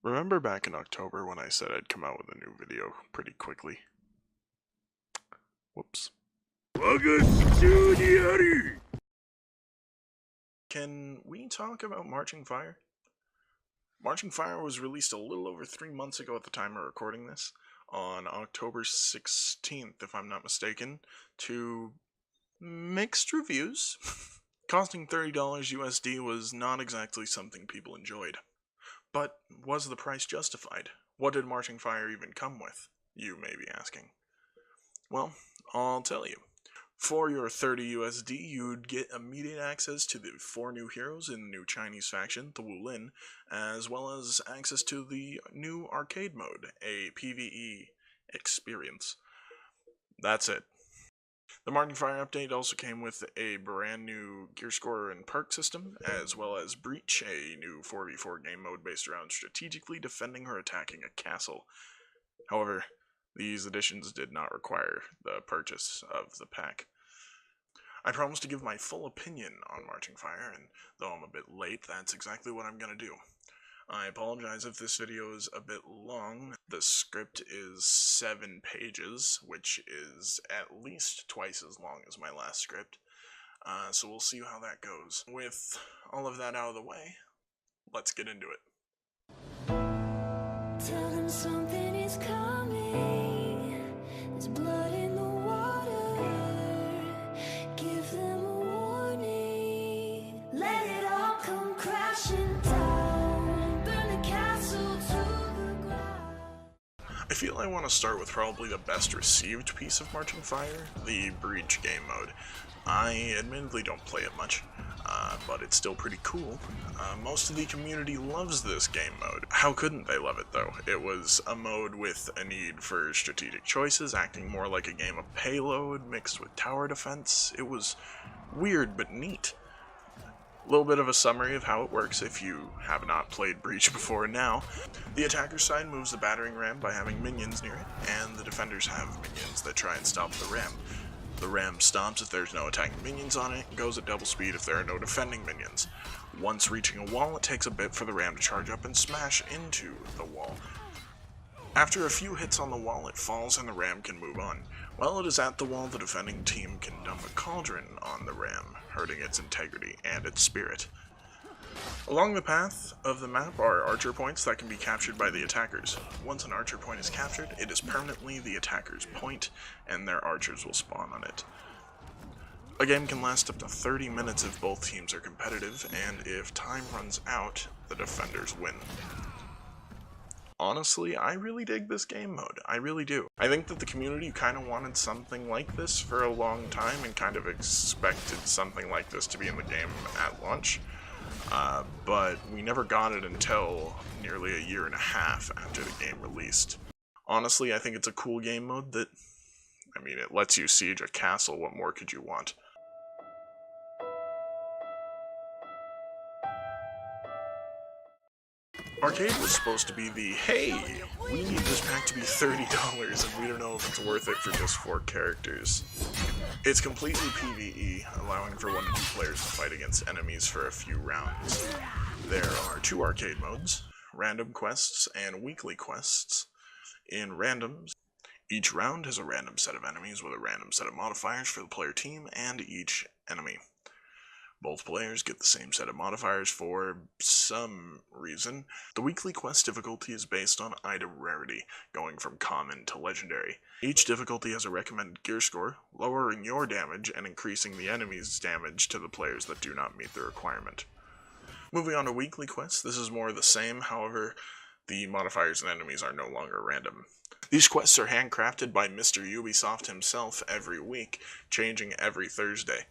Remember back in October when I said I'd come out with a new video pretty quickly? Whoops. Can we talk about Marching Fire? Marching Fire was released a little over 3 months ago at the time of recording this, on October 16th, if I'm not mistaken, to mixed reviews. Costing $30 USD was not exactly something people enjoyed. But was the price justified? What did Marching Fire even come with? You may be asking. Well, I'll tell you. For your 30 USD, you'd get immediate access to the 4 new heroes in the new Chinese faction, the Wulin, as well as access to the new arcade mode, a PvE experience. That's it. The Marching Fire update also came with a brand new gear score and perk system, as well as Breach, a new 4v4 game mode based around strategically defending or attacking a castle. However, these additions did not require the purchase of the pack. I promised to give my full opinion on Marching Fire, and though I'm a bit late, that's exactly what I'm going to do. I apologize if this video is a bit long. The script is 7 pages, which is at least twice as long as my last script. So we'll see how that goes. With all of that out of the way, let's get into it. Tell them something is coming. There's blood in the water. Give them a warning. Let it all come crashing down. Burn the castle to the ground. I feel I want to start with probably the best received piece of Marching Fire, the Breach game mode. I admittedly don't play it much, but it's still pretty cool. Most of the community loves this game mode. How couldn't they love it though? It was a mode with a need for strategic choices, acting more like a game of payload mixed with tower defense. It was weird but neat. A little bit of a summary of how it works if you have not played Breach before now. The attacker side moves the battering ram by having minions near it, and the defenders have minions that try and stop the ram. The ram stops if there's no attacking minions on it, and goes at double speed if there are no defending minions. Once reaching a wall, it takes a bit for the ram to charge up and smash into the wall. After a few hits on the wall, it falls and the ram can move on. While it is at the wall, the defending team can dump a cauldron on the ram, hurting its integrity and its spirit. Along the path of the map are archer points that can be captured by the attackers. Once an archer point is captured, it is permanently the attacker's point, and their archers will spawn on it. A game can last up to 30 minutes if both teams are competitive, and if time runs out, the defenders win. Honestly, I really dig this game mode. I really do. I think that the community kind of wanted something like this for a long time and kind of expected something like this to be in the game at launch. But we never got it until nearly a year and a half after the game released. Honestly, I think it's a cool game mode that, it lets you siege a castle. What more could you want? Arcade was supposed to be the, hey, we need this pack to be $30 and we don't know if it's worth it for just 4 characters. It's completely PvE, allowing for 1 to 2 players to fight against enemies for a few rounds. There are 2 arcade modes, random quests and weekly quests. In randoms, each round has a random set of enemies with a random set of modifiers for the player team and each enemy. Both players get the same set of modifiers for some reason. The weekly quest difficulty is based on item rarity, going from common to legendary. Each difficulty has a recommended gear score, lowering your damage and increasing the enemy's damage to the players that do not meet the requirement. Moving on to weekly quests, this is more the same, however, the modifiers and enemies are no longer random. These quests are handcrafted by Mr. Ubisoft himself every week, changing every Thursday.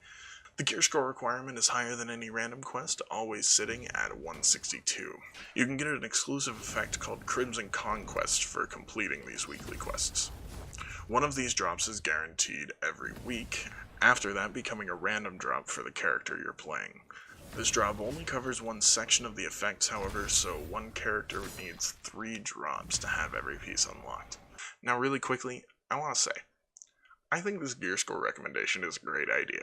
The gear score requirement is higher than any random quest, always sitting at 162. You can get an exclusive effect called Crimson Conquest for completing these weekly quests. One of these drops is guaranteed every week, after that becoming a random drop for the character you're playing. This drop only covers one section of the effects, however, so one character needs 3 drops to have every piece unlocked. Now really quickly, I want to say, I think this gear score recommendation is a great idea.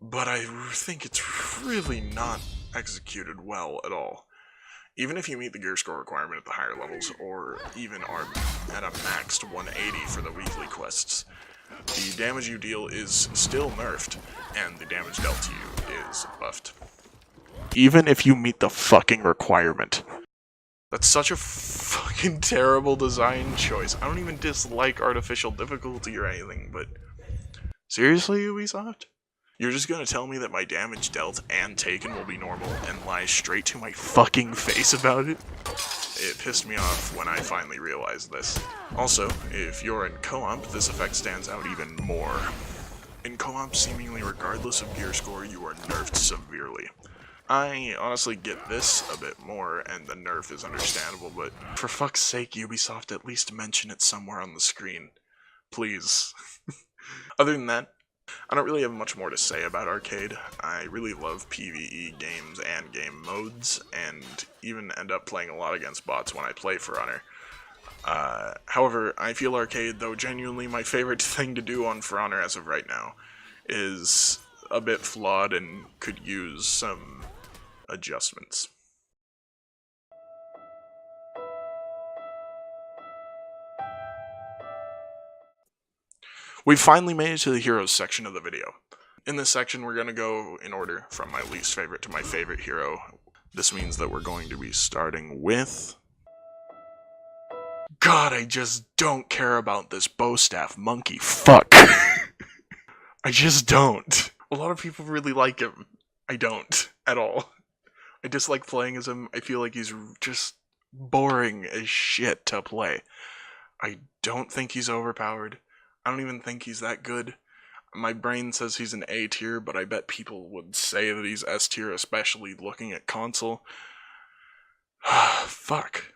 But I think it's really not executed well at all. Even if you meet the gear score requirement at the higher levels, or even are at a maxed 180 for the weekly quests, the damage you deal is still nerfed, and the damage dealt to you is buffed. Even if you meet the fucking requirement. That's such a fucking terrible design choice. I don't even dislike artificial difficulty or anything, but seriously, Ubisoft? You're just gonna tell me that my damage dealt and taken will be normal and lie straight to my fucking face about it? It pissed me off when I finally realized this. Also, if you're in co-op, this effect stands out even more. In co-op, seemingly regardless of gear score, you are nerfed severely. I honestly get this a bit more, and the nerf is understandable, but for fuck's sake, Ubisoft, at least mention it somewhere on the screen. Please. Other than that, I don't really have much more to say about Arcade. I really love PvE games and game modes, and even end up playing a lot against bots when I play For Honor. However, I feel Arcade, though genuinely my favorite thing to do on For Honor as of right now, is a bit flawed and could use some adjustments. We've finally made it to the heroes section of the video. In this section, we're going to go in order from my least favorite to my favorite hero. This means that we're going to be starting with... God, I just don't care about this bow staff monkey. Fuck. I just don't. A lot of people really like him. I don't. At all. I dislike playing as him. I feel like he's just boring as shit to play. I don't think he's overpowered. I don't even think he's that good. My brain says he's an A tier, but I bet people would say that he's S tier, especially looking at console. Fuck.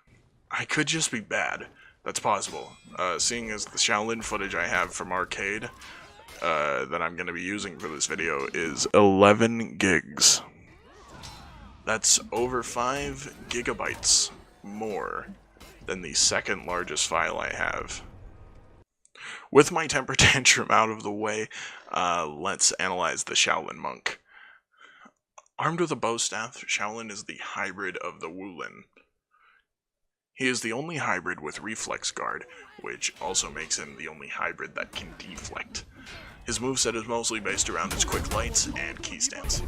I could just be bad. That's possible. Seeing as the Shaolin footage I have from Arcade that I'm going to be using for this video is 11 gigs. That's over 5 gigabytes more than the second largest file I have. With my temper tantrum out of the way, let's analyze the Shaolin Monk. Armed with a bow staff, Shaolin is the hybrid of the Wulin. He is the only hybrid with reflex guard, which also makes him the only hybrid that can deflect. His moveset is mostly based around his quick lights and key stance.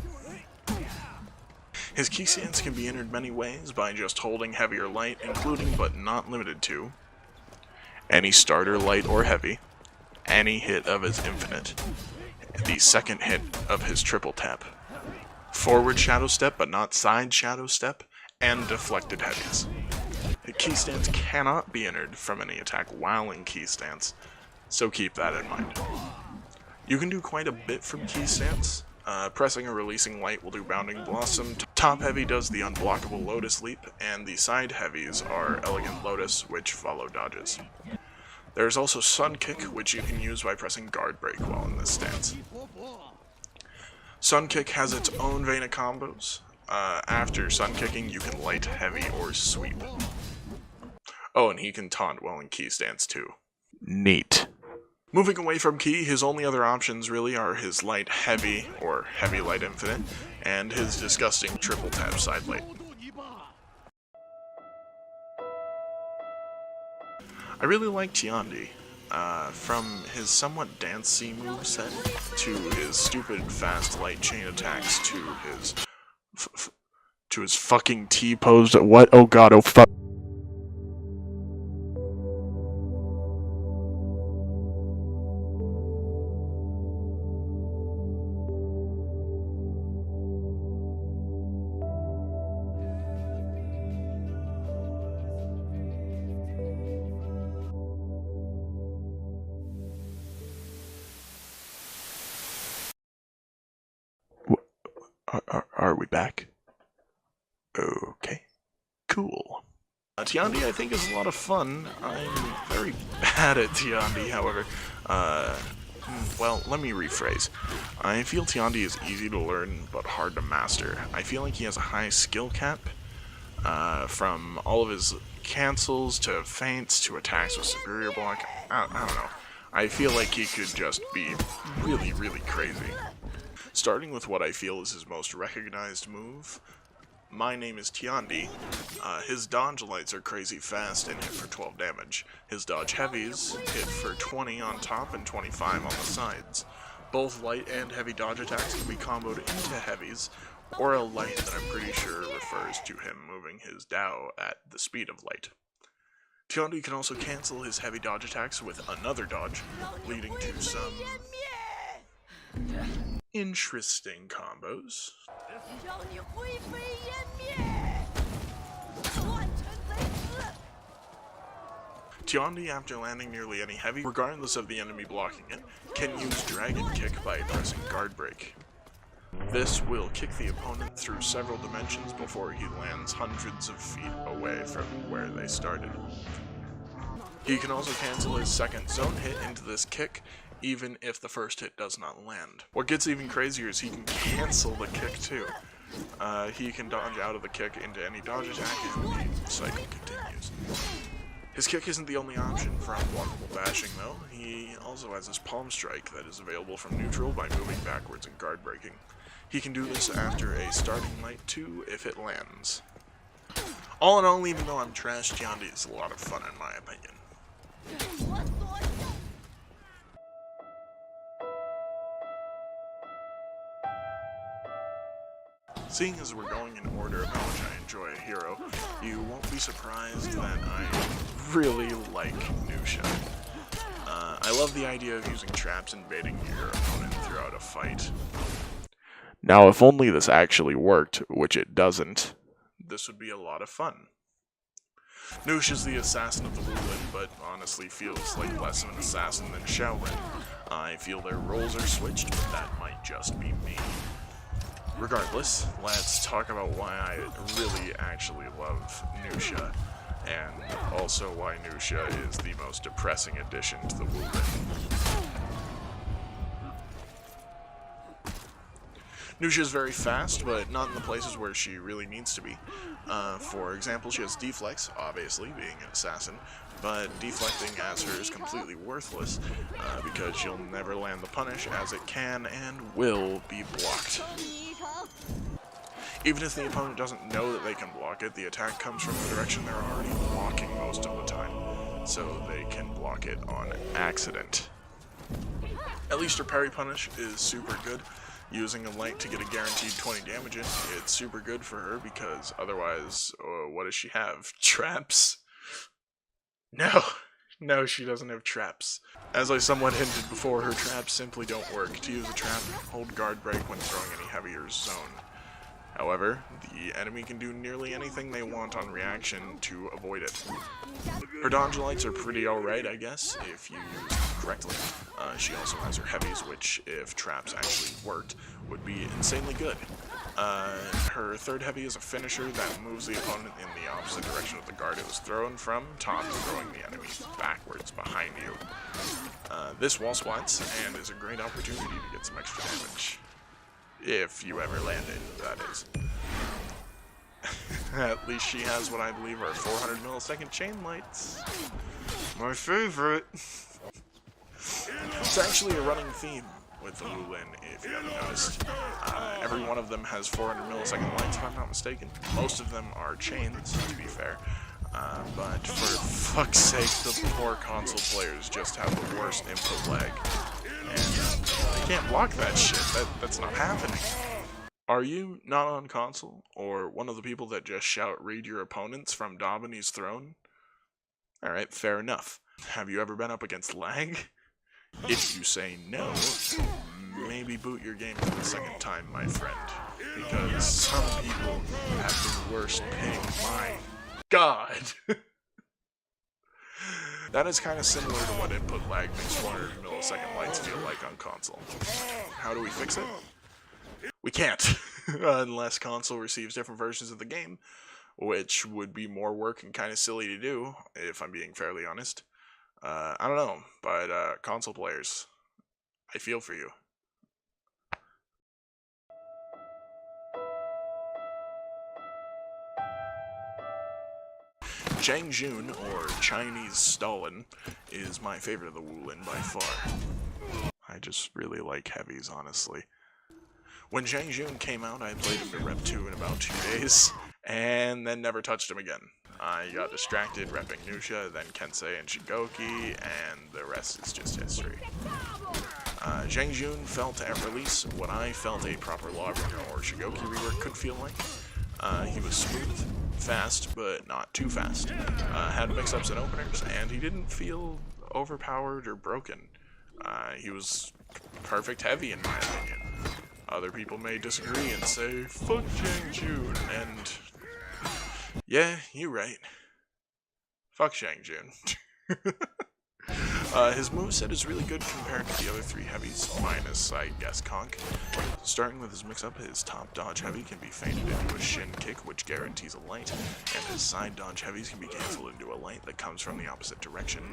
His key stance can be entered many ways by just holding heavy or light, including but not limited to any starter light or heavy, any hit of his infinite, the second hit of his triple tap, forward shadow step but not side shadow step, and deflected heavies. The key stance cannot be entered from any attack while in key stance, so keep that in mind. You can do quite a bit from key stance. Pressing or releasing light will do Bounding Blossom, top heavy does the unblockable Lotus Leap, and the side heavies are Elegant Lotus, which follow dodges. There is also Sun Kick, which you can use by pressing Guard Break while in this stance. Sun Kick has its own vein of combos. After Sun Kicking, you can light, heavy, or sweep. Oh, and he can taunt while in key stance too. Neat. Moving away from key, his only other options really are his light heavy, or heavy light infinite, and his disgusting triple tap side light. I really like Tiandi. From his somewhat dancey moveset, to his stupid fast light chain attacks, to his fucking T-pose, what? Oh god, oh fuck. Are we back? Okay. Cool. Tiandi, I think, is a lot of fun. I'm very bad at Tiandi, however. Well, let me rephrase. I feel Tiandi is easy to learn, but hard to master. I feel like he has a high skill cap, from all of his cancels, to feints, to attacks with superior block. I don't know. I feel like he could just be really crazy. Starting with what I feel is his most recognized move, My name is Tiandi. His dodge lights are crazy fast and hit for 12 damage. His dodge heavies hit for 20 on top and 25 on the sides. Both light and heavy dodge attacks can be comboed into heavies, or a light that I'm pretty sure refers to him moving his Dao at the speed of light. Tiandi can also cancel his heavy dodge attacks with another dodge, leading to some interesting combos. Tiandi, after landing nearly any heavy, regardless of the enemy blocking it, can use Dragon Kick by pressing Guard Break. This will kick the opponent through several dimensions before he lands hundreds of feet away from where they started. He can also cancel his second zone hit into this kick, even if the first hit does not land. What gets even crazier is he can cancel the kick too. He can dodge out of the kick into any dodge attack and the cycle continues. His kick isn't the only option for unblockable bashing though. He also has his palm strike that is available from neutral by moving backwards and guard breaking. He can do this after a starting light too if it lands. All in all, even though I'm trash, Tiandi is a lot of fun in my opinion. Seeing as we're going in order of how much I enjoy a hero, you won't be surprised that I really like Nusha. I love the idea of using traps and baiting your opponent throughout a fight. Now, if only this actually worked, which it doesn't, this would be a lot of fun. Nusha's the assassin of the Wulin, but honestly feels like less of an assassin than Shaolin. I feel their roles are switched, but that might just be me. Regardless, let's talk about why I really actually love Nusha, and also why Nusha is the most depressing addition to the Wulin. Nusha is very fast, but not in the places where she really needs to be. For example, she has deflex, obviously, being an assassin, but deflecting as her is completely worthless, because she'll never land the punish as it can and will be blocked. Even if the opponent doesn't know that they can block it, the attack comes from the direction they're already blocking most of the time, so they can block it on accident. At least her parry punish is super good. Using a light to get a guaranteed 20 damage in, it's super good for her because otherwise, what does she have? Traps? No, she doesn't have traps. As I somewhat hinted before, her traps simply don't work. To use a trap, hold guard break when throwing any heavier zone. However, the enemy can do nearly anything they want on reaction to avoid it. Her dodge lights are pretty alright, I guess, if you use them correctly. She also has her heavies, which, if traps actually worked, would be insanely good. Her third heavy is a finisher that moves the opponent in the opposite direction of the guard it was thrown from, top throwing the enemy backwards behind you. This wall squats, and is a great opportunity to get some extra damage. If you ever land it, that is. At least she has what I believe are 400 millisecond chain lights. My favorite! It's actually a running theme with the Wulin, if you haven't noticed. Every one of them has 400 millisecond lights, if I'm not mistaken. Most of them are chains, to be fair. But for fuck's sake, the poor console players just have the worst input lag. And they can't block that shit. That's not happening. Are you not on console, or one of the people that just shout "read your opponents" from Domini's throne? Alright, fair enough. Have you ever been up against lag? If you say no, maybe boot your game for the second time, my friend. Because some people have the worst ping. My God! That is kind of similar to what input lag makes 400 millisecond lights feel like on console. How do we fix it? We can't, unless console receives different versions of the game, which would be more work and kind of silly to do, if I'm being fairly honest. I don't know, but console players, I feel for you. Zhang Jun, or Chinese Stalin, is my favorite of the Wulin by far. I just really like heavies, honestly. When Zhang Jun came out, I played him to Rep 2 in about 2 days, and then never touched him again. I got distracted repping Nusha, then Kensei and Shigoki, and the rest is just history. Zhang Jun felt at release what I felt a proper Lawbringer or Shigoki rework could feel like. He was smooth, fast, but not too fast. Had mix-ups and openers, and he didn't feel overpowered or broken. He was perfect heavy in my opinion. Other people may disagree and say, fuck Zhang Jun, and yeah, you're right. Fuck Zhang Jun. His moveset is really good compared to the other three heavies, minus, I guess, Conk. Starting with his mix-up, his top dodge heavy can be feinted into a shin kick, which guarantees a light, and his side dodge heavies can be cancelled into a light that comes from the opposite direction.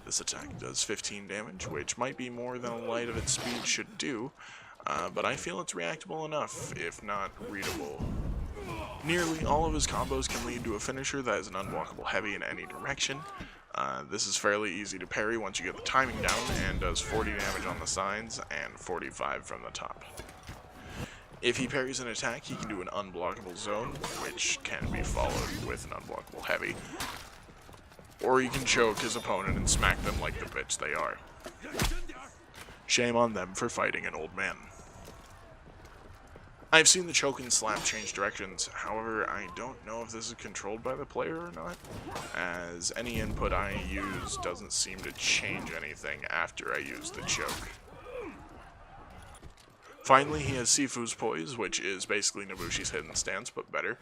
This attack does 15 damage, which might be more than a light of its speed should do, but I feel it's reactable enough, if not readable. Nearly all of his combos can lead to a finisher that is an unblockable heavy in any direction. This is fairly easy to parry once you get the timing down, and does 40 damage on the sides and 45 from the top. If he parries an attack, he can do an unblockable zone, which can be followed with an unblockable heavy. Or he can choke his opponent and smack them like the bitch they are. Shame on them for fighting an old man. I've seen the choke and slap change directions, however I don't know if this is controlled by the player or not, as any input I use doesn't seem to change anything after I use the choke. Finally, he has Sifu's Poise, which is basically Nobushi's hidden stance, but better.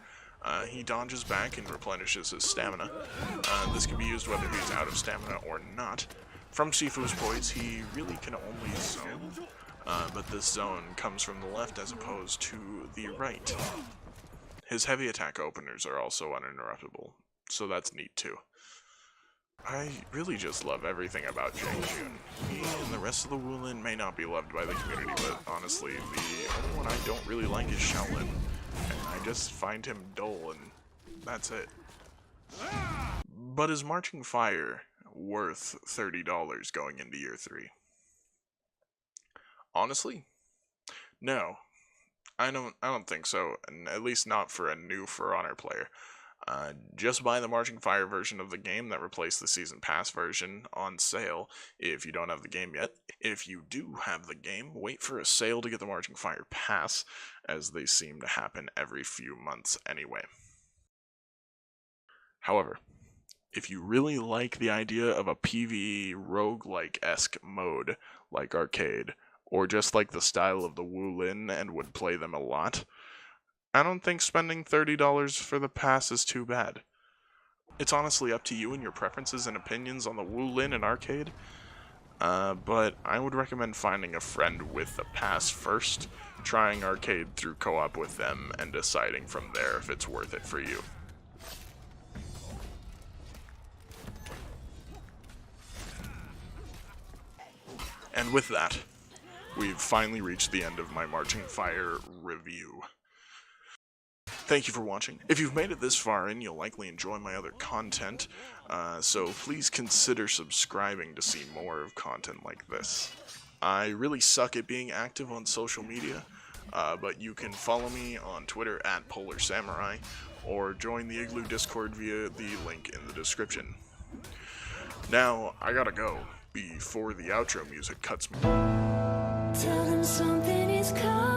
He dodges back and replenishes his stamina. This can be used whether he's out of stamina or not. From Sifu's Poise, he really can only zone, but this zone comes from the left as opposed to the right. His heavy attack openers are also uninterruptible, so that's neat too. I really just love everything about Zhang Jun. He and the rest of the Wulin may not be loved by the community, but honestly, the only one I don't really like is Shaolin, and I just find him dull, and that's it. But is Marching Fire worth $30 going into year 3? Honestly, no. I don't think so, and at least not for a new For Honor player. Just buy the Marching Fire version of the game that replaced the Season Pass version on sale if you don't have the game yet. If you do have the game, wait for a sale to get the Marching Fire Pass, as they seem to happen every few months anyway. However, if you really like the idea of a PvE roguelike-esque mode like Arcade, or just like the style of the Wulin and would play them a lot, I don't think spending $30 for the pass is too bad. It's honestly up to you and your preferences and opinions on the Wulin and Arcade, but I would recommend finding a friend with the pass first, trying Arcade through co-op with them, and deciding from there if it's worth it for you. And with that, we've finally reached the end of my Marching Fire review. Thank you for watching. If you've made it this far in, you'll likely enjoy my other content, so please consider subscribing to see more of content like this. I really suck at being active on social media, but you can follow me on Twitter at PolarSamurai, or join the Igloo Discord via the link in the description. Now, I gotta go, before the outro music cuts me. Tell them something is coming.